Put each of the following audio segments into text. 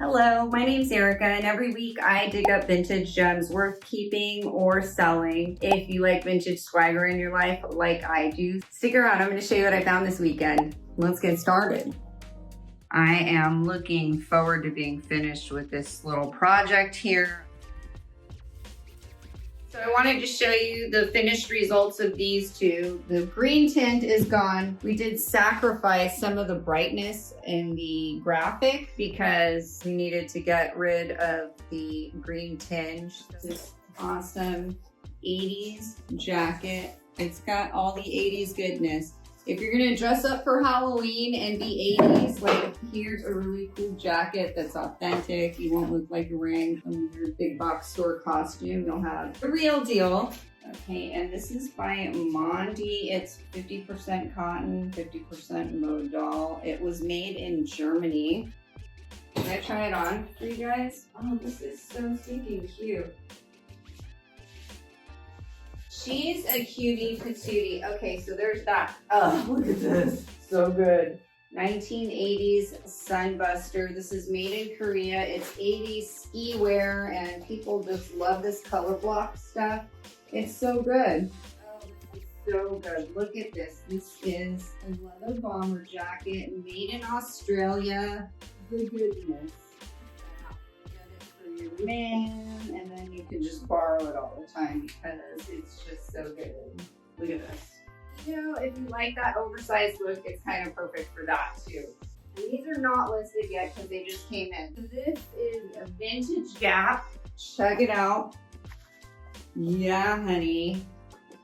Hello, my name's Erica, and every week I dig up vintage gems worth keeping or selling. If you like vintage swagger in your life like I do, stick around. I'm going to show you what I found this weekend. Let's get started. I am looking forward to being finished with this little project here. So I wanted to show you the finished results of these two. The green tint is gone. We did sacrifice some of the brightness in the graphic because we needed to get rid of the green tinge. This awesome 80s jacket. It's got all the 80s goodness. If you're gonna dress up for Halloween and be 80s, like here's a really cool jacket that's authentic. You won't look like you're wearing some weird big box store costume. You'll have the real deal. Okay, and this is by Mondi. It's 50% cotton, 50% modal. It was made in Germany. Can I try it on for you guys? Oh, this is so stinking cute. She's a cutie patootie. Okay, so there's that. Oh, look at this. So good. 1980s Sunbuster. This is made in Korea. It's 80s ski wear, and people just love this color block stuff. It's so good. Oh, this is so good. Look at this. This is a leather bomber jacket made in Australia. The goodness. Your man, and then you can just borrow it all the time because it's just so good. Look at this. You know, if you like that oversized look, it's kind of perfect for that too. And these are not listed yet because they just came in. So this is a vintage Gap. Check it out. Yeah, honey.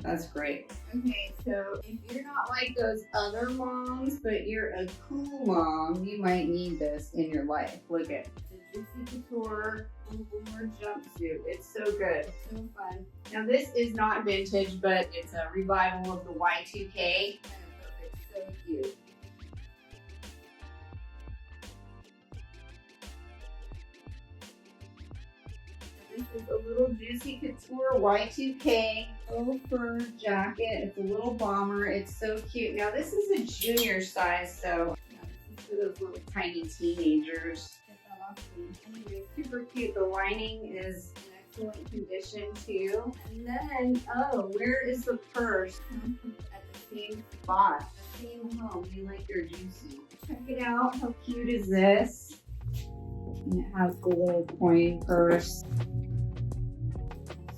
That's great. Okay, so if you're not like those other moms, but you're a cool mom, you might need this in your life. Look at the Juicy Couture jumpsuit. It's so good. So fun. Now this is not vintage, but it's a revival of the Y2K. Kind of perfect. So cute. This is a little Juicy Couture Y2K faux fur jacket. It's a little bomber. It's so cute. Now this is a junior size, so this is for those little tiny teenagers. Anyway, super cute. The lining is in excellent condition too. And then, oh, where is the purse? At the same spot, the same home. You like your Juicy. Check it out. How cute is this? And it has the little coin purse.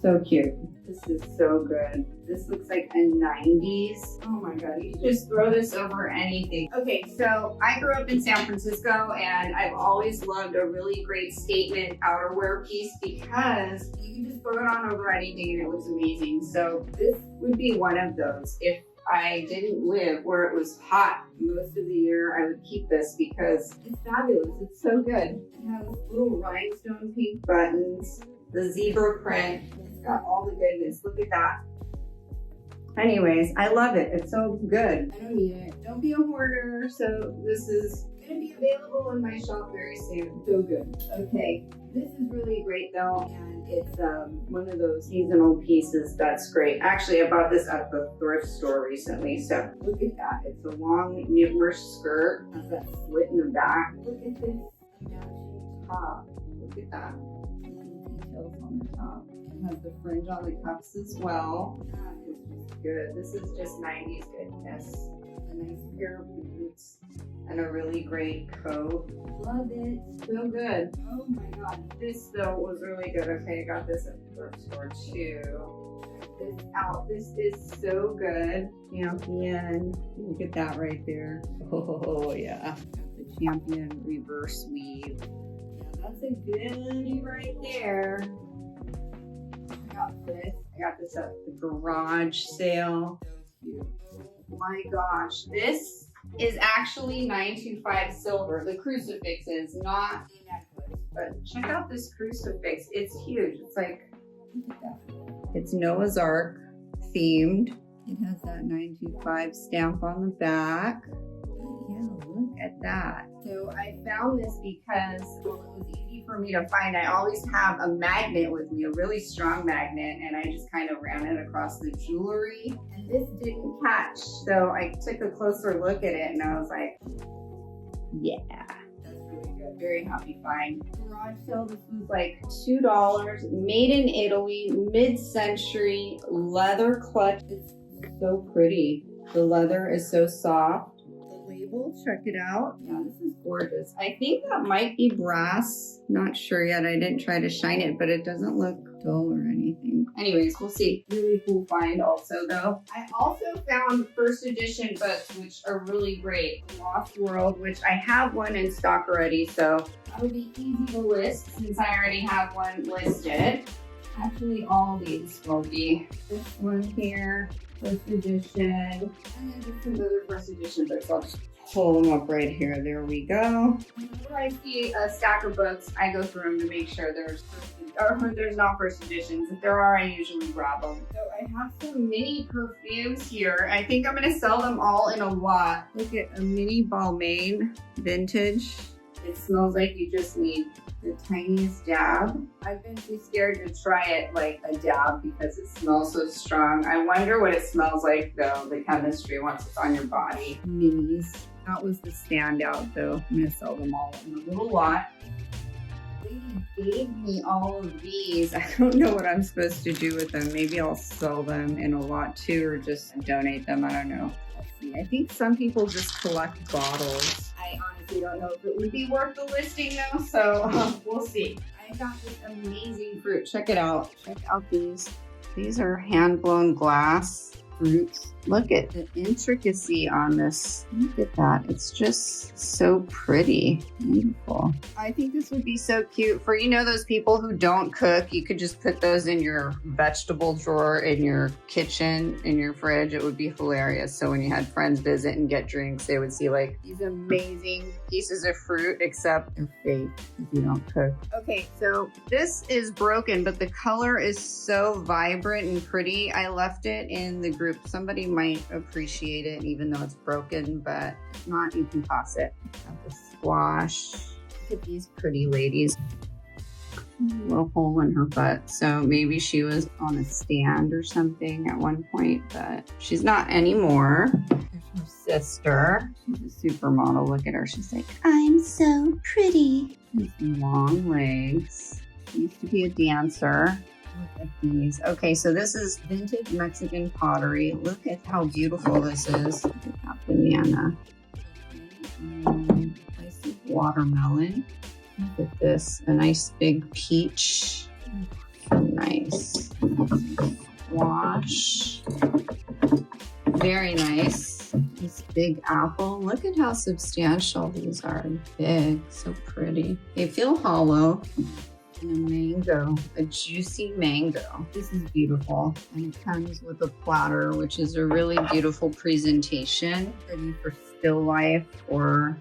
So cute. This is so good. This looks like a 90s. Oh my God, you just throw this over anything. Okay, so I grew up in San Francisco and I've always loved a really great statement outerwear piece because you can just throw it on over anything and it looks amazing. So this would be one of those. If I didn't live where it was hot most of the year, I would keep this because it's fabulous. It's so good. It has little rhinestone pink buttons, the zebra print. It's got all the goodness. Look at that. Anyways, I love it. It's so good. I don't need it. Don't be a hoarder. So this is going to be available in my shop very soon. So good. Okay, this is really great though, and it's one of those seasonal pieces that's great. Actually, I bought this at the thrift store recently. So look at that. It's a long knitwear skirt. It has that slit in the back. Look at this matching top. Look at that. Details on the top. It has the fringe on the cuffs as well. That is just good. This is just 90s goodness. A nice pair of boots and a really great coat. Love it. So good. Oh my God. This though was really good. Okay, I got this at the thrift store too. Check this out. This is so good. Champion. Look at that right there. Oh yeah. The Champion reverse weave. That's a goodie right there. I got this at the garage sale. Oh my gosh, this is actually 925 silver. The crucifix is not a necklace, but check out this crucifix. It's huge. It's like, look at that. It's Noah's Ark themed. It has that 925 stamp on the back. Yeah, look at that. So I found this because it was easy for me to find. I always have a magnet with me, a really strong magnet, and I just kind of ran it across the jewelry. And this didn't catch, so I took a closer look at it and I was like, yeah, that's really good. Very happy find. Garage sale, this was like $2. Made in Italy, mid-century leather clutch. It's so pretty. The leather is so soft. The label, check it out. Yeah, this is gorgeous. I think that might be brass. Not sure yet. I didn't try to shine it, but it doesn't look dull or anything. Anyways, we'll see. Really cool find also though. I also found first edition books, which are really great. Lost World, which I have one in stock already, so that would be easy to list since I already have one listed. Actually, all these will be. This one here, first edition, and then just some other first edition books. I'll just pull them up right here. There we go. Whenever I see a stack of books, I go through them to make sure there's not first editions. If there are, I usually grab them. So I have some mini perfumes here. I think I'm gonna sell them all in a lot. Look at a mini Balmain vintage. It smells like you just need the tiniest dab. I've been too scared to try it like a dab because it smells so strong. I wonder what it smells like though, the chemistry once it's on your body. Minis. That was the standout though. I'm gonna sell them all in a little lot. They gave me all of these. I don't know what I'm supposed to do with them. Maybe I'll sell them in a lot too or just donate them. I don't know. Let's see. I think some people just collect bottles. I honestly don't know if it would be worth the listing though, so we'll see. I got this amazing fruit. Check it out. Check out these. These are hand-blown glass fruits. Look at the intricacy on this. Look at that. It's just so pretty. Beautiful. I think this would be so cute for, you know, those people who don't cook. You could just put those in your vegetable drawer in your kitchen, in your fridge. It would be hilarious. So when you had friends visit and get drinks, they would see like these amazing pieces of fruit, except they're fake if you don't cook. Okay, so this is broken, but the color is so vibrant and pretty. I left it in the group. Somebody might appreciate it even though it's broken, but if not, you can toss it. Got the squash. Look at these pretty ladies. A little hole in her butt, so maybe she was on a stand or something at one point, but she's not anymore. There's her sister. She's a supermodel. Look at her. She's like, I'm so pretty. She's long legs. She used to be a dancer. Look at these. Okay, so this is vintage Mexican pottery. Look at how beautiful this is. Look at that banana. I see watermelon. Look at this. A nice big peach. So nice. Squash. Very nice. This big apple. Look at how substantial these are. Big. So pretty. They feel hollow. And a mango, a juicy mango. This is beautiful. And it comes with a platter, which is a really beautiful presentation. Ready for still life or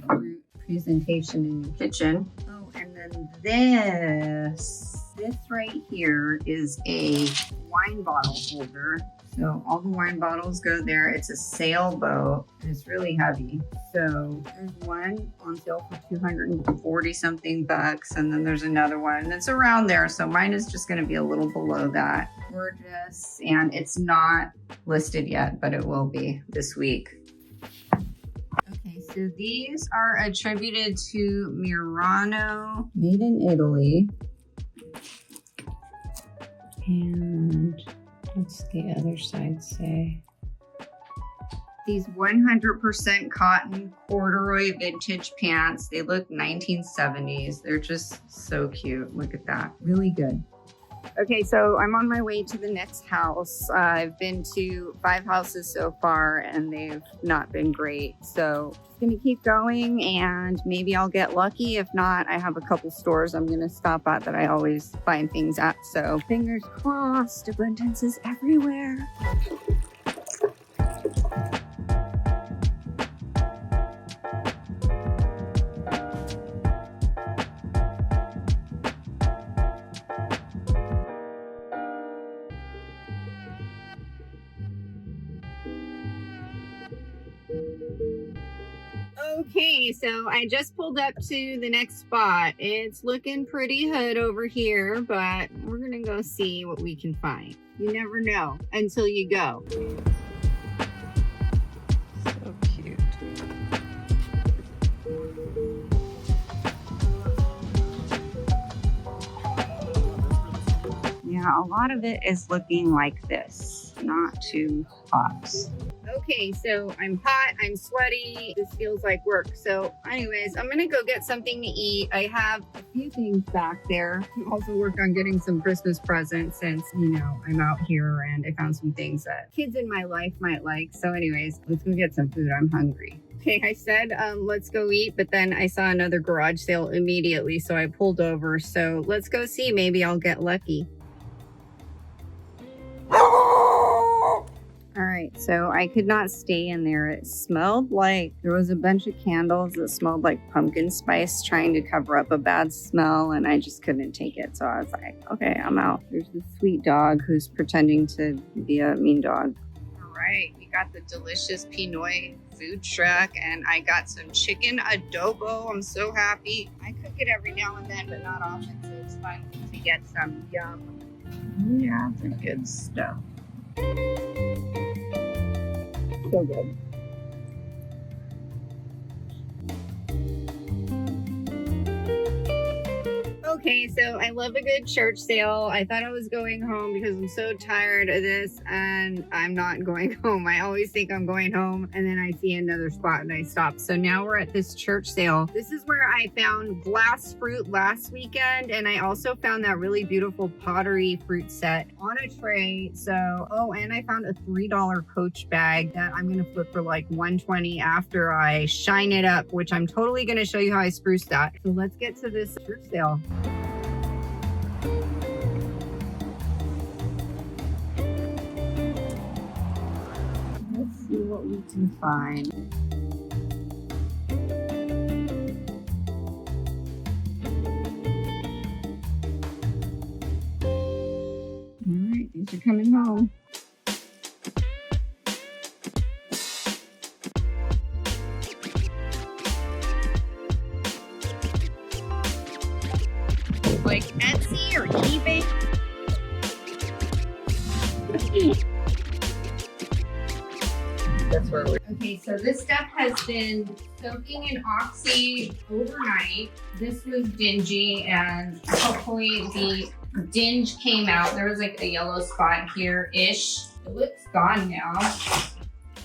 fruit presentation in your kitchen. Oh, and then this right here is a wine bottle holder. So all the wine bottles go there. It's a Sailboat and it's really heavy. So there's one on sale for 240 something bucks. And then there's another one that's around there. So mine is just going to be a little below that. Gorgeous. And it's not listed yet, but it will be this week. Okay, so these are attributed to Murano, made in Italy. And what's the other side say? These 100% cotton corduroy vintage pants. They look 1970s. They're just so cute. Look at that. Really good. Okay, so I'm on my way to the next house. I've been to 5 houses so far and they've not been great. So I'm gonna keep going and maybe I'll get lucky. If not, I have a couple stores I'm gonna stop at that I always find things at. So fingers crossed, abundance is everywhere. Okay, so I just pulled up to the next spot. It's looking pretty hood over here, but we're gonna go see what we can find. You never know until you go. So cute. Yeah, a lot of it is looking like this, not too hot. Okay, so I'm hot, I'm sweaty, this feels like work. So anyways, I'm gonna go get something to eat. I have a few things back there. Also work on getting some Christmas presents since, you know, I'm out here and I found some things that kids in my life might like. So anyways, let's go get some food. I'm hungry. Okay, I said, let's go eat, but then I saw another garage sale immediately, so I pulled over. So let's go see, maybe I'll get lucky. All right, so I could not stay in there. It smelled like there was a bunch of candles that smelled like pumpkin spice trying to cover up a bad smell, and I just couldn't take it. So I was like, okay, I'm out. There's this sweet dog who's pretending to be a mean dog. All right, we got the delicious Pinoy food truck, and I got some chicken adobo. I'm so happy. I cook it every now and then, but not often, so it's fun to get some yum. Yeah, the good stuff. So good. Okay, so I love a good church sale. I thought I was going home because I'm so tired of this, and I'm not going home. I always think I'm going home, and then I see another spot and I stop. So now we're at this church sale. This is where I found glass fruit last weekend, and I also found that really beautiful pottery fruit set on a tray. So, oh, and I found a $3 Coach bag that I'm gonna flip for like $120 after I shine it up, which I'm totally gonna show you how I spruce that. So let's get to this church sale. Let's see what we can find. All right, these are coming home. Like Etsy or eBay. That's where we're. Okay, so this stuff has been soaking in Oxy overnight. This was dingy, and hopefully the dinge came out. There was like a yellow spot here-ish. It looks gone now.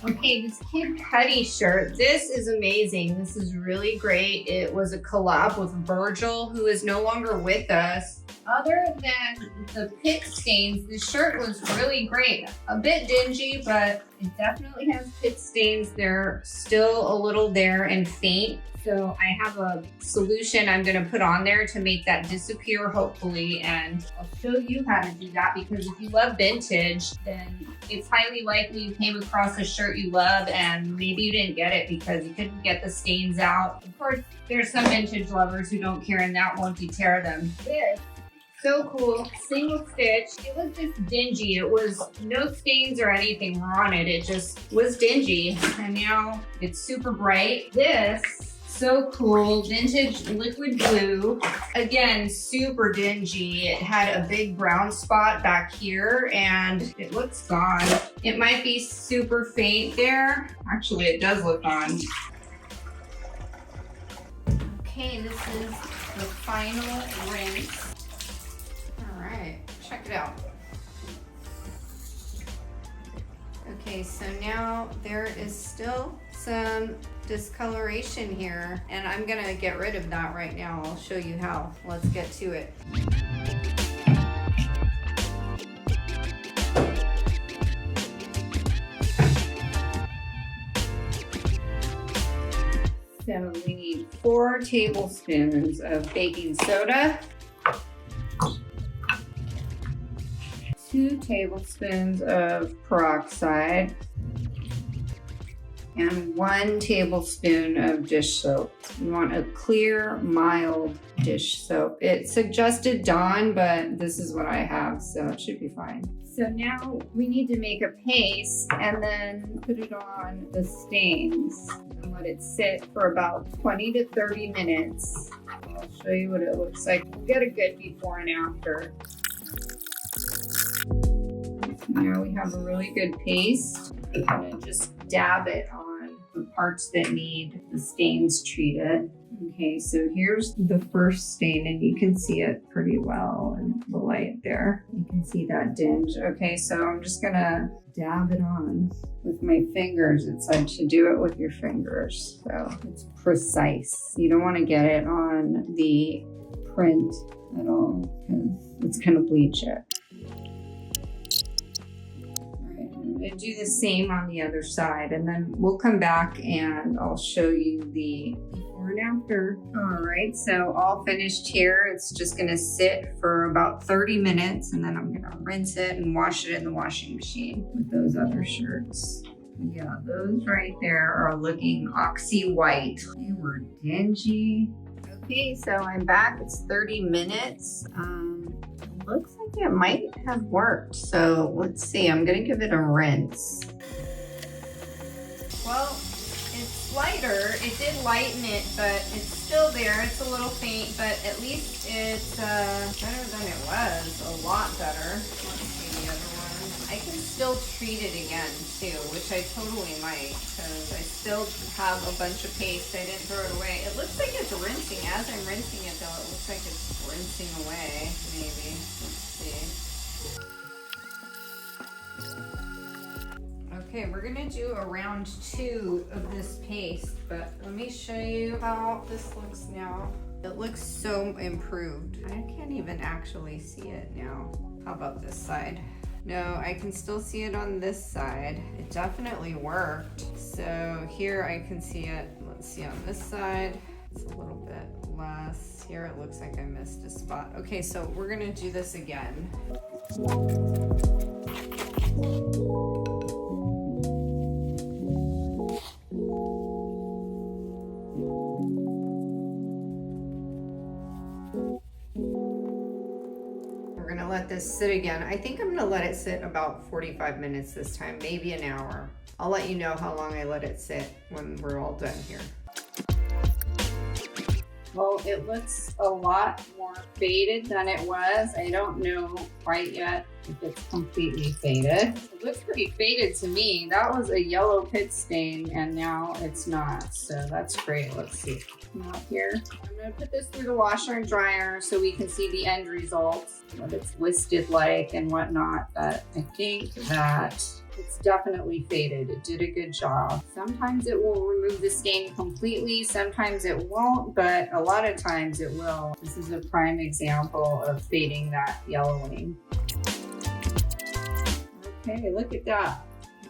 Okay, this Kid Cudi shirt. This is amazing. This is really great. It was a collab with Virgil, who is no longer with us. Other than the pit stains, this shirt was really great. A bit dingy, but it definitely has pit stains. They're still a little there and faint. So I have a solution I'm gonna put on there to make that disappear, hopefully, and I'll show you how to do that, because if you love vintage, then it's highly likely you came across a shirt you love and maybe you didn't get it because you couldn't get the stains out. Of course, there's some vintage lovers who don't care and that won't deter them. This, so cool, single stitch. It was just dingy. It was no stains or anything were on it. It just was dingy, and now it's super bright. This, so cool, vintage liquid glue. Again, super dingy. It had a big brown spot back here and it looks gone. It might be super faint there. Actually, it does look gone. Okay, this is the final rinse. All right, check it out. Okay, so now there is still some discoloration here, and I'm gonna get rid of that right now. I'll show you how. Let's get to it. So we need 4 tablespoons of baking soda, 2 tablespoons of peroxide, and 1 tablespoon of dish soap. You want a clear, mild dish soap. It suggested Dawn, but this is what I have, so it should be fine. So now we need to make a paste and then put it on the stains and let it sit for about 20 to 30 minutes. I'll show you what it looks like. We'll get a good before and after. Now we have a really good paste. I'm gonna just dab it on the parts that need the stains treated. Okay, so here's the first stain, and you can see it pretty well in the light there. You can see that dinge. Okay, so I'm just gonna dab it on with my fingers. It said to do it with your fingers, so it's precise. You don't want to get it on the print at all because it's gonna bleach it. And do the same on the other side, and then we'll come back and I'll show you the before and after. All right, so all finished here. It's just gonna sit for about 30 minutes, and then I'm gonna rinse it and wash it in the washing machine with those other shirts. Yeah, those right there are looking oxy white. They were dingy. Okay, so I'm back. It's 30 minutes. Looks like it might have worked. So let's see, I'm gonna give it a rinse. Well, it's lighter. It did lighten it, but it's still there. It's a little faint, but at least it's better than it was. A lot better. Let's see the other one. I can still treat it again too, which I totally might, because I still have a bunch of paste. I didn't throw it away. It looks like it's rinsing. As I'm rinsing it though, it looks like it's rinsing away, maybe. Let's see. Okay, we're gonna do a round 2 of this paste, but let me show you how this looks now. It looks so improved. I can't even actually see it now. How about this side? No, I can still see it on this side. It definitely worked. So here I can see it. Let's see on this side. It's a little bit less. Here it looks like I missed a spot. Okay, so we're gonna do this again. Let this sit again. I think I'm gonna let it sit about 45 minutes this time, maybe an hour. I'll let you know how long I let it sit when we're all done here. Well, it looks a lot more faded than it was. I don't know quite yet if it's completely faded. It looks pretty faded to me. That was a yellow pit stain and now it's not, so that's great. Let's see. Come out here. I'm gonna put this through the washer and dryer so we can see the end results, what it's listed like and whatnot, but I think that it's definitely faded. It did a good job. Sometimes it will remove the stain completely, sometimes it won't, but a lot of times it will. This is a prime example of fading that yellowing. Okay, look at that.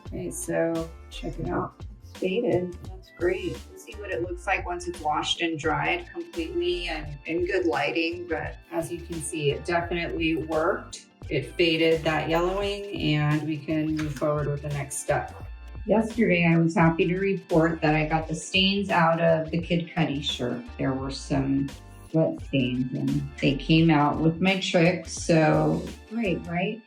Okay, so check it out. It's faded. That's great. Let's see what it looks like once it's washed and dried completely and in good lighting, but as you can see, it definitely worked. It faded that yellowing and we can move forward with the next step. Yesterday, I was happy to report that I got the stains out of the Kid Cudi shirt. There were some sweat stains and they came out with my trick, so great, right?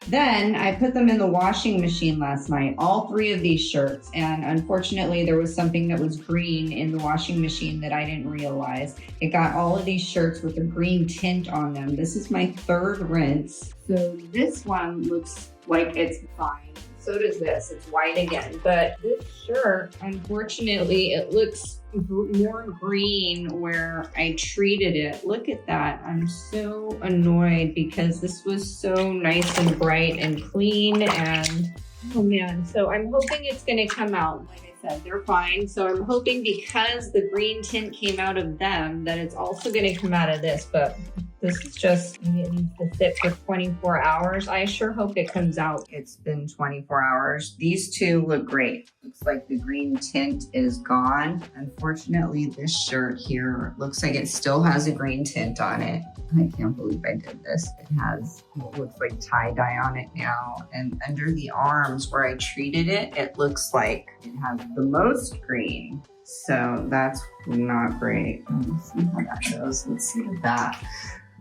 Then I put them in the washing machine last night, all 3 of these shirts, and unfortunately there was something that was green in the washing machine that I didn't realize. It got all of these shirts with a green tint on them. This is my 3rd rinse. So this one looks like it's fine. So does this, it's white again. But this shirt, unfortunately, it looks more green where I treated it. Look at that, I'm so annoyed because this was so nice and bright and clean and oh man. So I'm hoping it's gonna come out. Like I said, they're fine. So I'm hoping because the green tint came out of them that it's also gonna come out of this, but this is just, it needs to sit for 24 hours. I sure hope it comes out. It's been 24 hours. These 2 look great. Looks like the green tint is gone. Unfortunately, this shirt here looks like it still has a green tint on it. I can't believe I did this. It has what looks like tie-dye on it now. And under the arms where I treated it, it looks like it has the most green. So that's not great. Let's see how that goes. Let's see that.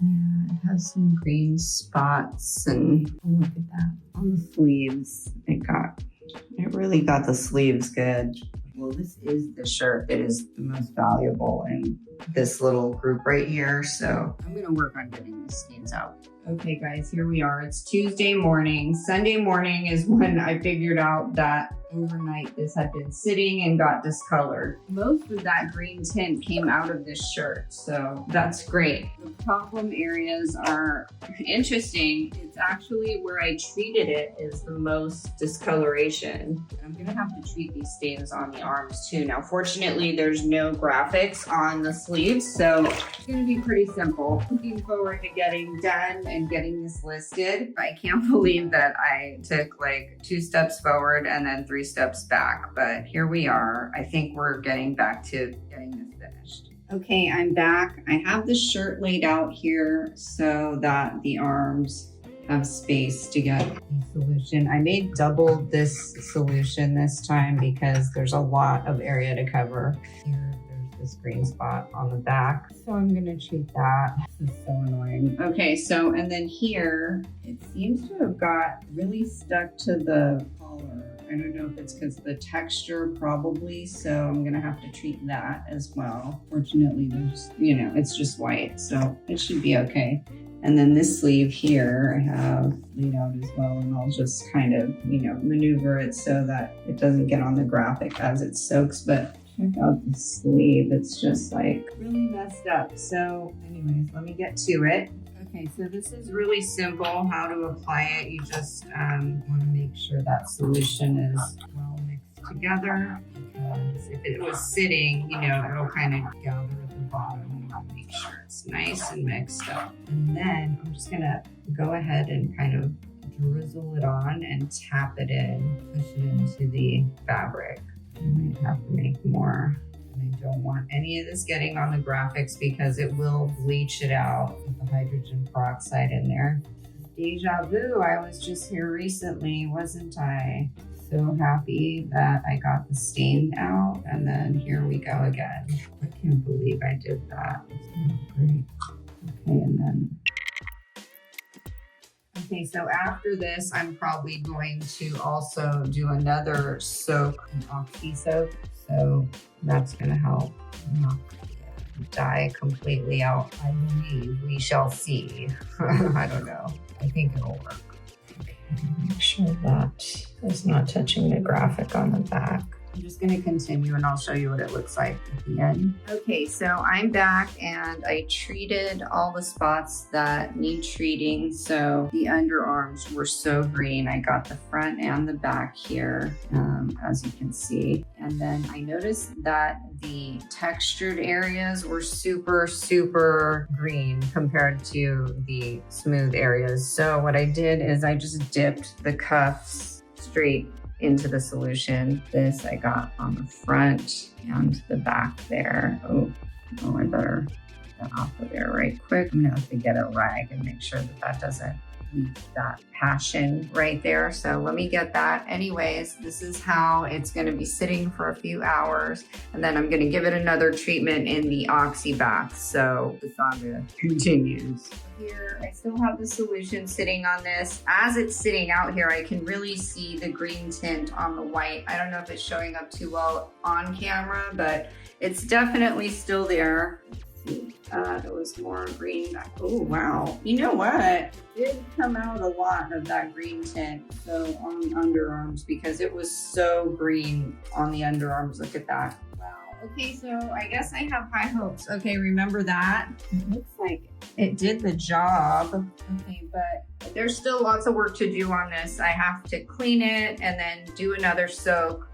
Yeah, it has some green spots and look at that. On the sleeves, it really got the sleeves good. Well, this is the shirt that is the most valuable and this little group right here. So I'm gonna work on getting these stains out. Okay guys, here we are. It's Tuesday morning. Sunday morning is when I figured out that overnight this had been sitting and got discolored. Most of that green tint came out of this shirt, so that's great. The problem areas are interesting. It's actually where I treated it is the most discoloration. I'm gonna have to treat these stains on the arms too. Now, fortunately, there's no graphics on the sleeves, so it's gonna be pretty simple. Looking forward to getting done and getting this listed. I can't believe that I took like 2 steps forward and then 3 steps back, but here we are. I think we're getting back to getting this finished. Okay, I'm back. I have the shirt laid out here so that the arms have space to get the solution. I made double this solution this time because there's a lot of area to cover. Here, there's this green spot on the back, so I'm gonna treat that. This is so annoying. Okay, so and then here, it seems to have got really stuck to the collar. I don't know if it's because of the texture, probably, so I'm gonna have to treat that as well. Fortunately, there's, you know, it's just white, so it should be okay. And then this sleeve here I have laid out as well, and I'll just kind of, you know, maneuver it so that it doesn't get on the graphic as it soaks. But check out the sleeve, it's just like really messed up. So anyways, let me get to it. Okay, so this is really simple how to apply it. You just want to make sure that solution is well mixed together, because if it was sitting, you know, it'll kind of gather at the bottom. You want to make sure it's nice and mixed up. And then I'm just gonna go ahead and kind of drizzle it on and tap it in, push it into the fabric. I might have to make more. I don't want any of this getting on the graphics because it will bleach it out with the hydrogen peroxide in there. Deja vu, I was just here recently, wasn't I? So happy that I got the stain out, and then here we go again. I can't believe I did that. It's not great. Okay, and then okay, so after this, I'm probably going to also do another soak, an oxy soak. So that's gonna help knock the dye completely out. I believe, we shall see. I don't know. I think it'll work. Okay, make sure that it's not touching the graphic on the back. I'm just gonna continue and I'll show you what it looks like at the end. Okay, so I'm back and I treated all the spots that need treating. So the underarms were so green. I got the front and the back here, as you can see. And then I noticed that the textured areas were super, super green compared to the smooth areas. So what I did is I just dipped the cuffs straight into the solution. This I got on the front and the back there. Oh, I better get that off of there right quick. I'm gonna have to get a rag and make sure that that doesn't leave that passion right there. So let me get that. Anyways, this is how it's gonna be sitting for a few hours, and then I'm gonna give it another treatment in the oxy bath. So the saga continues. Here, I still have the solution sitting on this. As it's sitting out here, I can really see the green tint on the white. I don't know if it's showing up too well on camera, but it's definitely still there. There was more green. Oh, wow. You know what? It did come out a lot of that green tint. So on the underarms, because it was so green on the underarms. Look at that. Wow. Okay, so I guess I have high hopes. Okay, remember that? It looks like it did the job. Okay, but there's still lots of work to do on this. I have to clean it and then do another soak.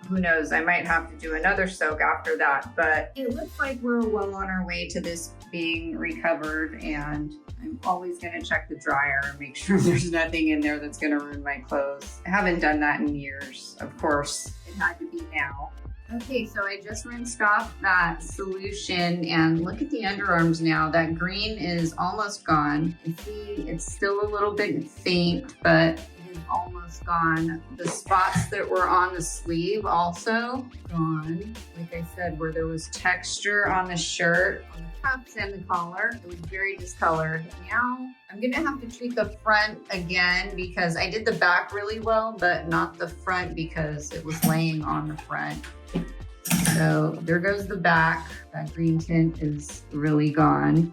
Who knows, I might have to do another soak after that, but it looks like we're well on our way to this being recovered, and I'm always gonna check the dryer and make sure there's nothing in there that's gonna ruin my clothes. I haven't done that in years, of course. It had to be now. Okay, so I just rinsed off that solution, and look at the underarms now. That green is almost gone. You see, it's still a little bit faint, but almost gone. The spots that were on the sleeve also gone. Like I said, where there was texture on the shirt, on the cuffs and the collar, it was very discolored. Now I'm gonna have to treat the front again because I did the back really well, but not the front because it was laying on the front. So there goes the back. That green tint is really gone.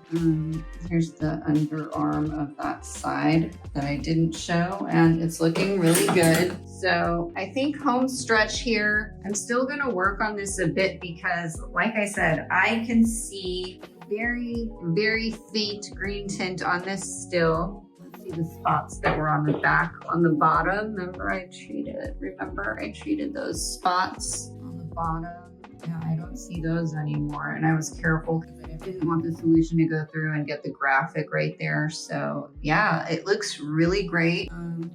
Here's the underarm of that side that I didn't show, and it's looking really good. So I think home stretch here, I'm still gonna work on this a bit because like I said, I can see very, very faint green tint on this still. Let's see the spots that were on the back, on the bottom. Remember I treated those spots on the bottom. Yeah, I don't see those anymore. And I was careful because I didn't want the solution to go through and get the graphic right there. So yeah, it looks really great,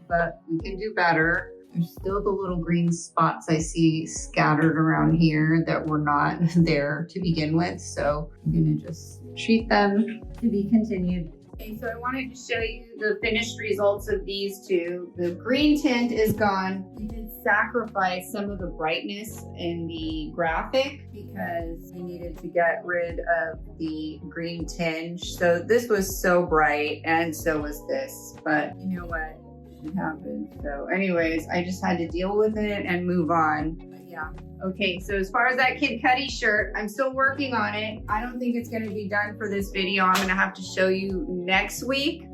but we can do better. There's still the little green spots I see scattered around here that were not there to begin with. So I'm gonna just treat them to be continued. Okay, so I wanted to show you the finished results of these two. The green tint is gone. We did sacrifice some of the brightness in the graphic because we needed to get rid of the green tinge. So this was so bright and so was this, but you know what? It happened. So anyways, I just had to deal with it and move on. But yeah. Okay, so as far as that Kid Cudi shirt, I'm still working on it. I don't think it's gonna be done for this video. I'm gonna have to show you next week.